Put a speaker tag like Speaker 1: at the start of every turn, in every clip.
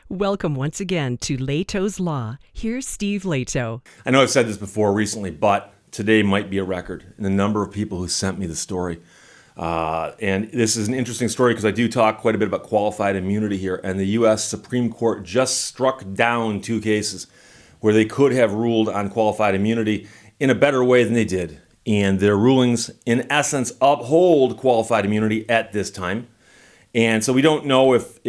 Speaker 1: Welcome once again to Lehto's Law. Here's Steve Lehto.
Speaker 2: I know I've said this before recently, but today might be a record in the number of people who sent me the story. And this is an interesting story because I do talk quite a bit about qualified immunity here. And the U.S. Supreme Court just struck down two cases where they could have ruled on qualified immunity in a better way than they did. And their rulings, in essence, uphold qualified immunity at this time. And so we don't know if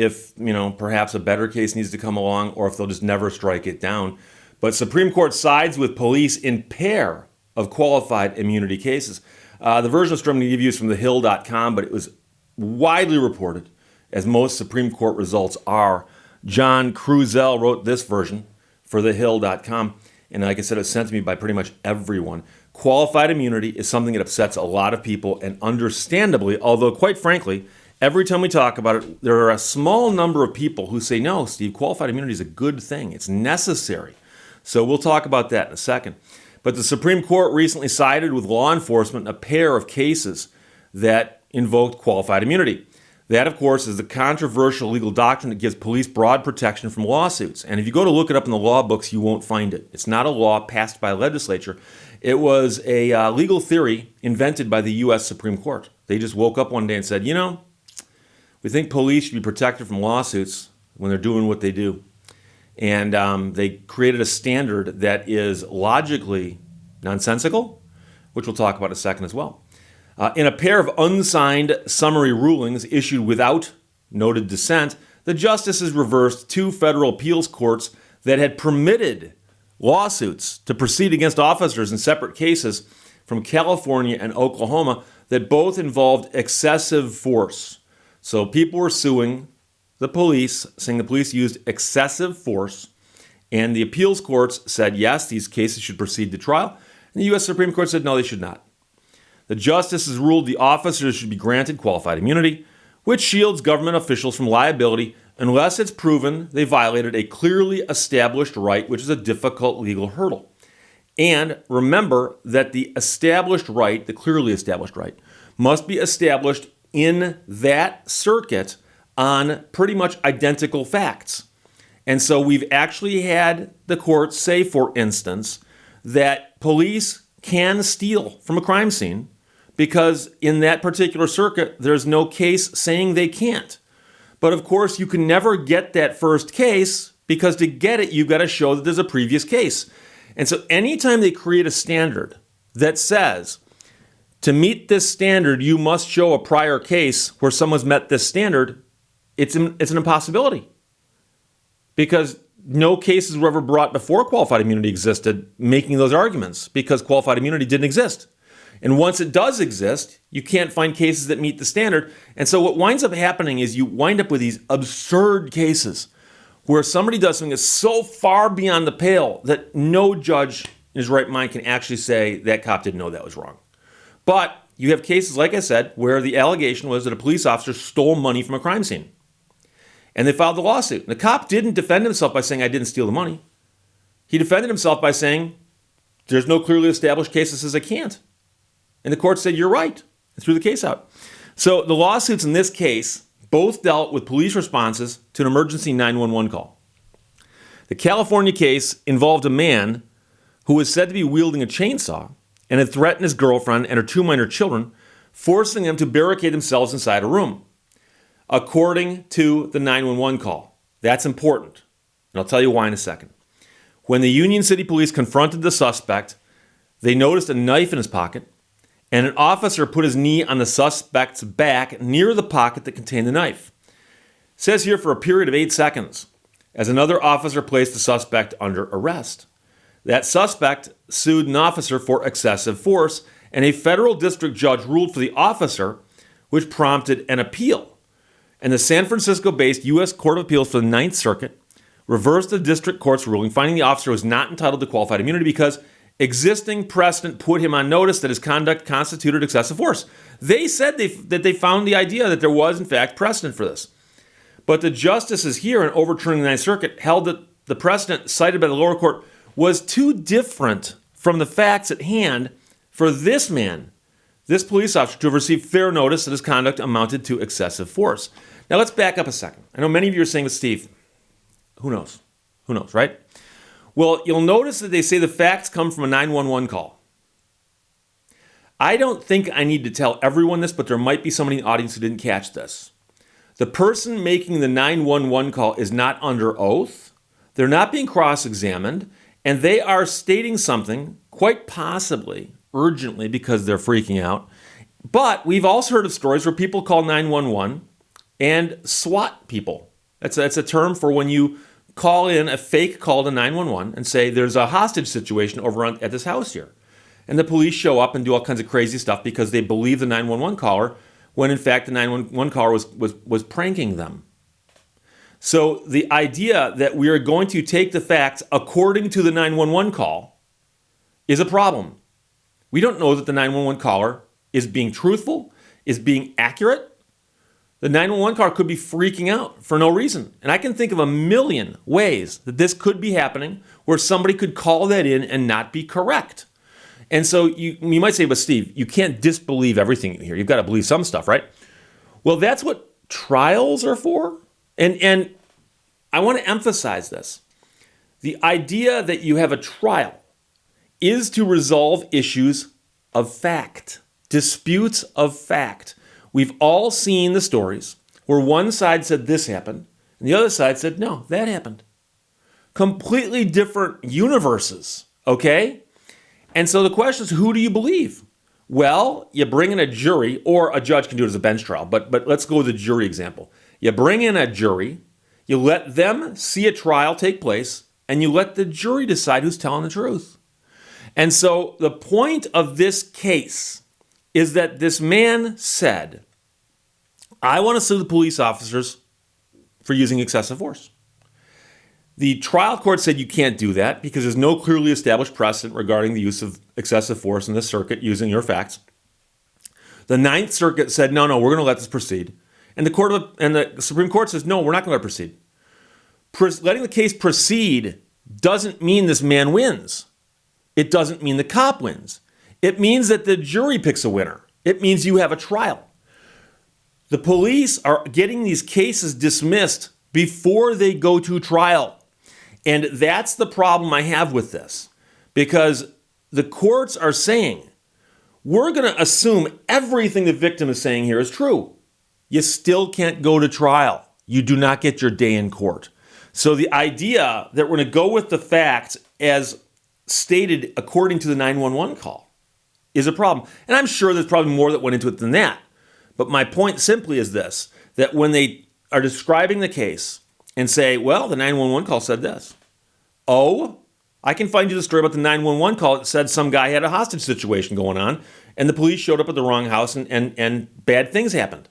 Speaker 2: perhaps a better case needs to come along or if they'll just never strike it down. But Supreme Court sides with police in pair of qualified immunity cases. The version of the story I'm going to give you is from thehill.com, but it was widely reported, as most Supreme Court results are. John Cruzel wrote this version for thehill.com, and like I said, it was sent to me by pretty much everyone. Qualified immunity is something that upsets a lot of people, and understandably, although quite frankly, every time we talk about it, there are a small number of people who say, no, Steve, qualified immunity is a good thing. It's necessary. So we'll talk about that in a second. But the Supreme Court recently sided with law enforcement in a pair of cases that invoked qualified immunity. That, of course, is the controversial legal doctrine that gives police broad protection from lawsuits. And if you go to look it up in the law books, you won't find it. It's not a law passed by a legislature. It was a legal theory invented by the U.S. Supreme Court. They just woke up one day and said, we think police should be protected from lawsuits when they're doing what they do. And they created a standard that is logically nonsensical, which we'll talk about in a second as well. In a pair of unsigned summary rulings issued without noted dissent, the justices reversed two federal appeals courts that had permitted lawsuits to proceed against officers in separate cases from California and Oklahoma that both involved excessive force. So people were suing the police, saying the police used excessive force, and the appeals courts said, yes, these cases should proceed to trial, and the U.S. Supreme Court said, no, they should not. The justices ruled the officers should be granted qualified immunity, which shields government officials from liability unless it's proven they violated a clearly established right, which is a difficult legal hurdle. And remember that the established right, the clearly established right, must be established in that circuit on pretty much identical facts. And so we've actually had the courts say, for instance, that police can steal from a crime scene because in that particular circuit, there's no case saying they can't. But of course, you can never get that first case because to get it, you've got to show that there's a previous case. And so anytime they create a standard that says, to meet this standard, you must show a prior case where someone's met this standard, it's an impossibility because no cases were ever brought before qualified immunity existed making those arguments because qualified immunity didn't exist. And once it does exist, you can't find cases that meet the standard. And so what winds up happening is you wind up with these absurd cases where somebody does something that's so far beyond the pale that no judge in his right mind can actually say that cop didn't know that was wrong. But you have cases, like I said, where the allegation was that a police officer stole money from a crime scene. And they filed the lawsuit. The cop didn't defend himself by saying, I didn't steal the money. He defended himself by saying, there's no clearly established case that says I can't. And the court said, you're right, and threw the case out. So the lawsuits in this case both dealt with police responses to an emergency 911 call. The California case involved a man who was said to be wielding a chainsaw and had threatened his girlfriend and her two minor children, forcing them to barricade themselves inside a room, according to the 911 call. That's important, and I'll tell you why in a second. When the Union City Police confronted the suspect, they noticed a knife in his pocket, and an officer put his knee on the suspect's back near the pocket that contained the knife. It says here for a period of 8 seconds, as another officer placed the suspect under arrest. That suspect sued an officer for excessive force, and a federal district judge ruled for the officer, which prompted an appeal. And the San Francisco-based U.S. Court of Appeals for the Ninth Circuit reversed the district court's ruling, finding the officer was not entitled to qualified immunity because existing precedent put him on notice that his conduct constituted excessive force. They said that they found the idea that there was, in fact, precedent for this. But the justices here in overturning the Ninth Circuit held that the precedent cited by the lower court was too different from the facts at hand for this man, this police officer, to have received fair notice that his conduct amounted to excessive force. Now let's back up a second. I know many of you are saying, Steve, Who knows? Who knows, right? Well, you'll notice that they say the facts come from a 911 call. I don't think I need to tell everyone this, but there might be somebody in the audience who didn't catch this. The person making the 911 call is not under oath. They're not being cross-examined, and they are stating something, quite possibly, urgently, because they're freaking out. But we've also heard of stories where people call 911 and SWAT people. That's a term for when you call in a fake call to 911 and say there's a hostage situation over at this house here. And the police show up and do all kinds of crazy stuff because they believe the 911 caller, when in fact the 911 caller was pranking them. So the idea that we are going to take the facts according to the 911 call is a problem. We don't know that the 911 caller is being truthful, is being accurate. The 911 caller could be freaking out for no reason. And I can think of a million ways that this could be happening where somebody could call that in and not be correct. And so you might say, but Steve, you can't disbelieve everything you hear. You've got to believe some stuff, right? Well, that's what trials are for. And I want to emphasize this. The idea that you have a trial is to resolve issues of fact, disputes of fact. We've all seen the stories where one side said this happened and the other side said, no, that happened. Completely different universes, okay? And so the question is, who do you believe? Well, you bring in a jury, or a judge can do it as a bench trial, but let's go with the jury example. You bring in a jury, you let them see a trial take place, and you let the jury decide who's telling the truth. And so the point of this case is that this man said, I want to sue the police officers for using excessive force. The trial court said you can't do that because there's no clearly established precedent regarding the use of excessive force in this circuit using your facts. The Ninth Circuit said, no, we're going to let this proceed. And the Supreme Court says, no, we're not going to let it proceed. Letting the case proceed doesn't mean this man wins. It doesn't mean the cop wins. It means that the jury picks a winner. It means you have a trial. The police are getting these cases dismissed before they go to trial. And that's the problem I have with this, because the courts are saying, we're going to assume everything the victim is saying here is true. You still can't go to trial. You do not get your day in court. So the idea that we're going to go with the facts as stated according to the 911 call is a problem. And I'm sure there's probably more that went into it than that. But my point simply is this, that when they are describing the case and say, well, the 911 call said this. Oh, I can find you the story about the 911 call that said some guy had a hostage situation going on and the police showed up at the wrong house and bad things happened.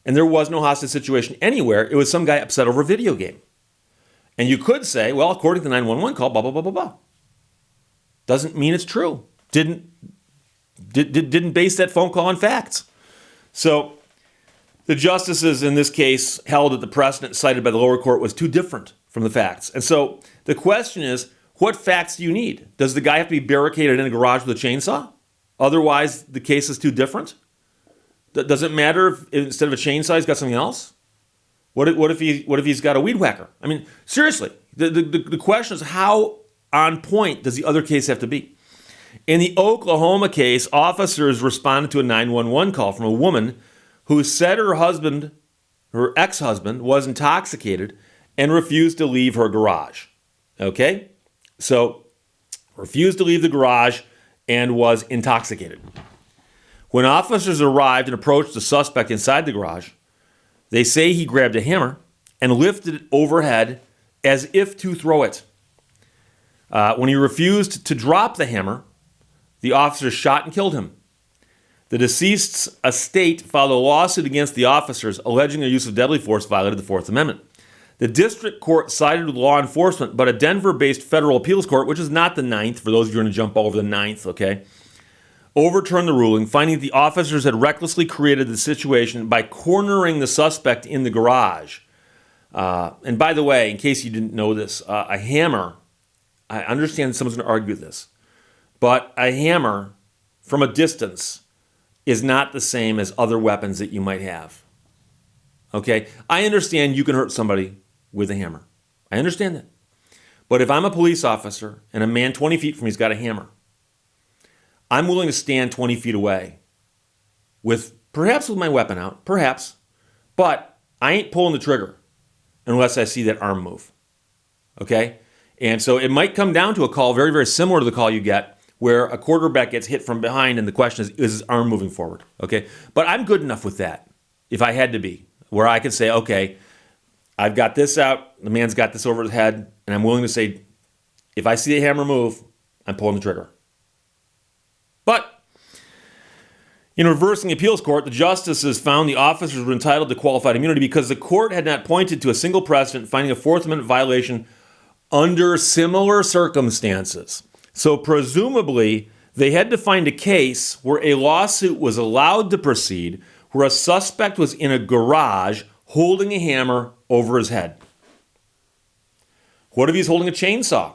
Speaker 2: And there was no hostage situation anywhere. It was some guy upset over a video game. And you could say, well, according to the 911 call, blah, blah, blah, blah, blah. Doesn't mean it's true. Didn't base that phone call on facts. So the justices in this case held that the precedent cited by the lower court was too different from the facts. And so the question is, what facts do you need? Does the guy have to be barricaded in a garage with a chainsaw? Otherwise, the case is too different? Does it matter if instead of a chainsaw, he's got something else? What if he's got a weed whacker? I mean, seriously, the question is, how on point does the other case have to be? In the Oklahoma case, officers responded to a 911 call from a woman who said her ex-husband, was intoxicated and refused to leave her garage. Okay? So, refused to leave the garage and was intoxicated. When officers arrived and approached the suspect inside the garage, they say he grabbed a hammer and lifted it overhead as if to throw it. When he refused to drop the hammer, the officers shot and killed him. The deceased's estate filed a lawsuit against the officers alleging their use of deadly force violated the Fourth Amendment. The district court sided with law enforcement, but a Denver-based federal appeals court, which is not the Ninth, for those of you who are going to jump all over the Ninth, okay, overturned the ruling, finding that the officers had recklessly created the situation by cornering the suspect in the garage. And by the way, in case you didn't know this, a hammer, I understand someone's going to argue this, but a hammer from a distance is not the same as other weapons that you might have. Okay? I understand you can hurt somebody with a hammer. I understand that. But if I'm a police officer and a man 20 feet from me's got a hammer, I'm willing to stand 20 feet away perhaps with my weapon out, perhaps, but I ain't pulling the trigger unless I see that arm move. Okay? And so it might come down to a call very, very similar to the call you get where a quarterback gets hit from behind and the question is his arm moving forward? Okay? But I'm good enough with that, if I had to be, where I could say, okay, I've got this out, the man's got this over his head, and I'm willing to say, if I see a hammer move, I'm pulling the trigger. But in reversing the appeals court, the justices found the officers were entitled to qualified immunity because the court had not pointed to a single precedent finding a Fourth Amendment violation under similar circumstances. So presumably, they had to find a case where a lawsuit was allowed to proceed where a suspect was in a garage holding a hammer over his head. What if he's holding a chainsaw?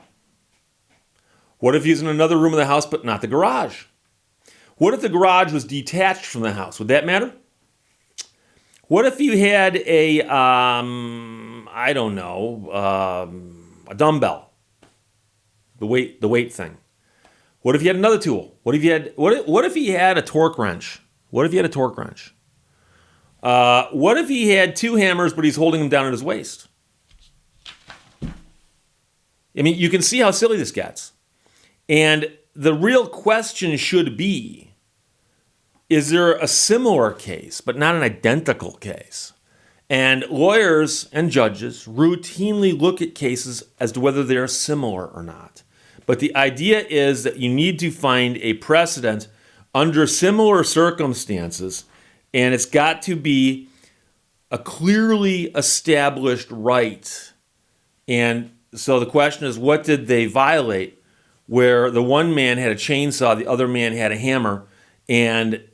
Speaker 2: What if he's in another room of the house but not the garage? What if the garage was detached from the house? Would that matter? What if you had a dumbbell, the weight thing? What if you had another tool? What if he had a torque wrench? What if he had two hammers but he's holding them down at his waist? I mean, you can see how silly this gets. And the real question should be, is there a similar case, but not an identical case? And lawyers and judges routinely look at cases as to whether they're similar or not. But the idea is that you need to find a precedent under similar circumstances, and it's got to be a clearly established right. And so the question is, what did they violate? Where the one man had a chainsaw, the other man had a hammer, and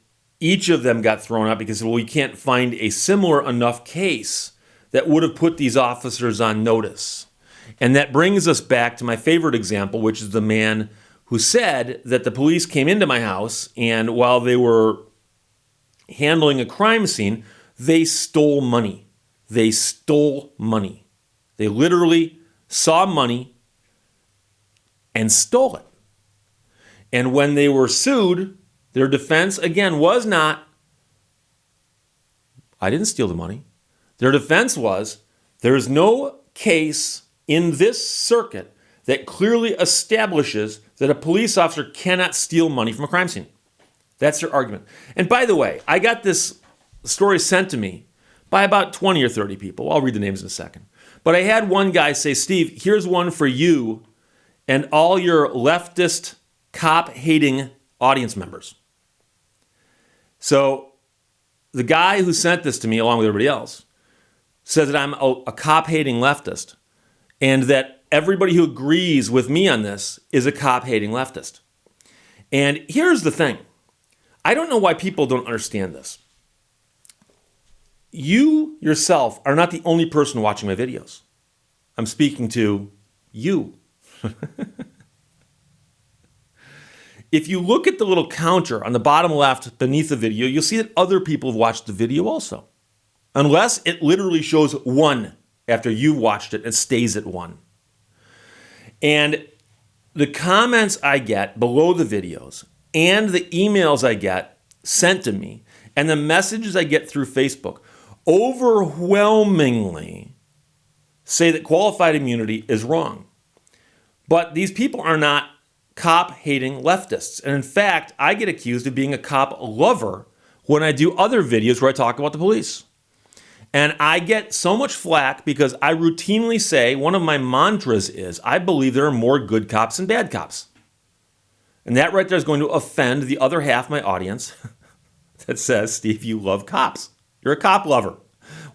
Speaker 2: each of them got thrown out because, well, we can't find a similar enough case that would have put these officers on notice. And that brings us back to my favorite example, which is the man who said that the police came into my house and while they were handling a crime scene, they stole money. They stole money. They literally saw money and stole it. And when they were sued, their defense, again, was not, I didn't steal the money. Their defense was, there's no case in this circuit that clearly establishes that a police officer cannot steal money from a crime scene. That's their argument. And by the way, I got this story sent to me by about 20 or 30 people. I'll read the names in a second. But I had one guy say, Steve, here's one for you and all your leftist, cop-hating audience members. So the guy who sent this to me, along with everybody else, says that I'm a cop-hating leftist and that everybody who agrees with me on this is a cop-hating leftist. And here's the thing. I don't know why people don't understand this. You yourself are not the only person watching my videos. I'm speaking to you. If you look at the little counter on the bottom left beneath the video, you'll see that other people have watched the video also. Unless it literally shows 1 after you've watched it, it stays at 1. And the comments I get below the videos and the emails I get sent to me and the messages I get through Facebook overwhelmingly say that qualified immunity is wrong. But these people are not cop-hating leftists. And in fact, I get accused of being a cop lover when I do other videos where I talk about the police. And I get so much flack because I routinely say, one of my mantras is, I believe there are more good cops than bad cops. And that right there is going to offend the other half of my audience that says, Steve, you love cops. You're a cop lover.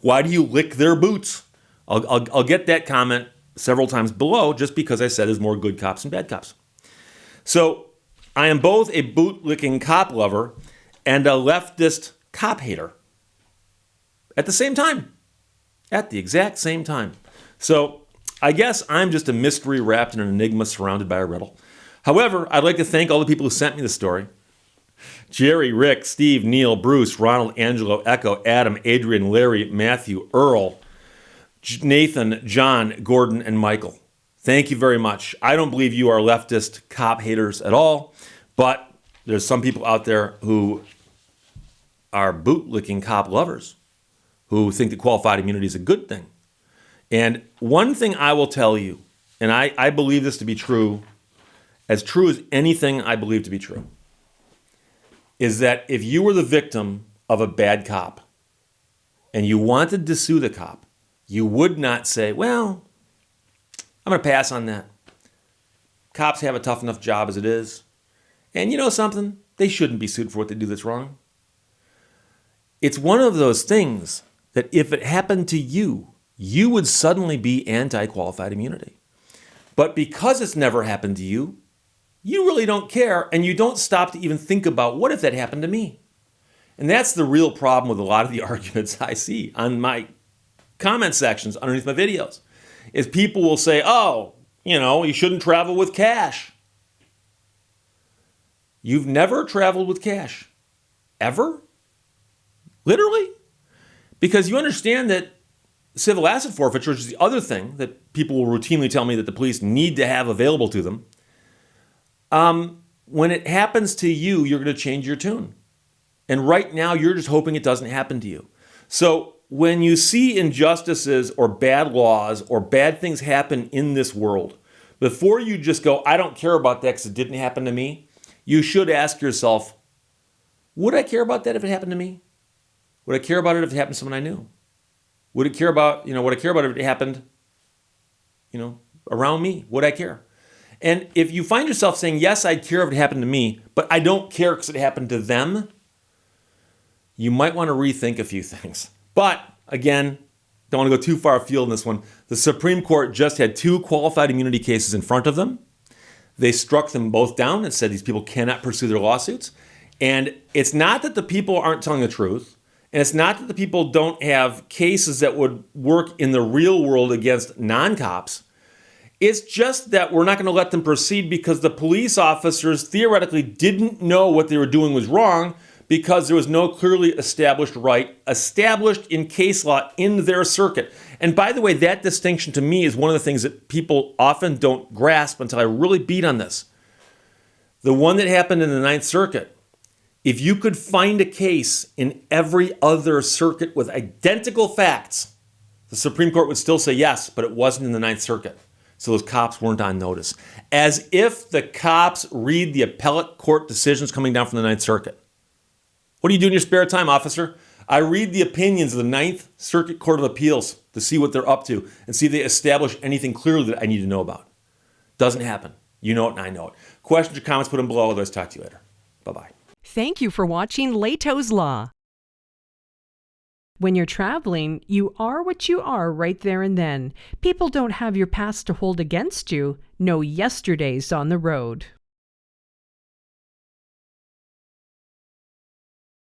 Speaker 2: Why do you lick their boots? I'll get that comment several times below just because I said there's more good cops than bad cops. So I am both a boot-licking cop lover and a leftist cop hater at the same time, at the exact same time. So I guess I'm just a mystery wrapped in an enigma surrounded by a riddle. However, I'd like to thank all the people who sent me the story. Jerry, Rick, Steve, Neil, Bruce, Ronald, Angelo, Echo, Adam, Adrian, Larry, Matthew, Earl, Nathan, John, Gordon, and Michael, thank you very much. I don't believe you are leftist cop haters at all, but there's some people out there who are bootlicking cop lovers who think that qualified immunity is a good thing. And one thing I will tell you, and I believe this to be true as anything I believe to be true, is that if you were the victim of a bad cop and you wanted to sue the cop, you would not say, well, I'm going to pass on that. Cops have a tough enough job as it is. And you know something? They shouldn't be sued for what they do that's wrong. It's one of those things that if it happened to you, you would suddenly be anti-qualified immunity. But because it's never happened to you, you really don't care, and you don't stop to even think about, what if that happened to me? And that's the real problem with a lot of the arguments I see on my comment sections underneath my videos, is people will say, oh, you shouldn't travel with cash. You've never traveled with cash. Ever? Literally? Because you understand that civil asset forfeiture, which is the other thing that people will routinely tell me that the police need to have available to them, when it happens to you, you're going to change your tune. And right now, you're just hoping it doesn't happen to you. So when you see injustices or bad laws or bad things happen in this world, before you just go, I don't care about that because it didn't happen to me, you should ask yourself, would I care about that if it happened to me? Would I care about it if it happened to someone I knew? Would I care about if it happened, around me? Would I care? And if you find yourself saying, yes, I'd care if it happened to me, but I don't care because it happened to them, you might want to rethink a few things. But again, don't want to go too far afield in this one. The Supreme Court just had 2 qualified immunity cases in front of them. They struck them both down and said these people cannot pursue their lawsuits. And it's not that the people aren't telling the truth. And it's not that the people don't have cases that would work in the real world against non-cops. It's just that we're not going to let them proceed because the police officers theoretically didn't know what they were doing was wrong because there was no clearly established right established in case law in their circuit. And by the way, that distinction to me is one of the things that people often don't grasp until I really beat on this. The one that happened in the Ninth Circuit, if you could find a case in every other circuit with identical facts, the Supreme Court would still say yes, but it wasn't in the Ninth Circuit. So those cops weren't on notice. As if the cops read the appellate court decisions coming down from the Ninth Circuit. What do you do in your spare time, officer? I read the opinions of the Ninth Circuit Court of Appeals to see what they're up to and see if they establish anything clearly that I need to know about. Doesn't happen. You know it and I know it. Questions or comments, put them below. Otherwise, talk to you later. Bye-bye.
Speaker 1: Thank you for watching Lehto's Law. When you're traveling, you are what you are right there and then. People don't have your past to hold against you. No yesterdays on the road.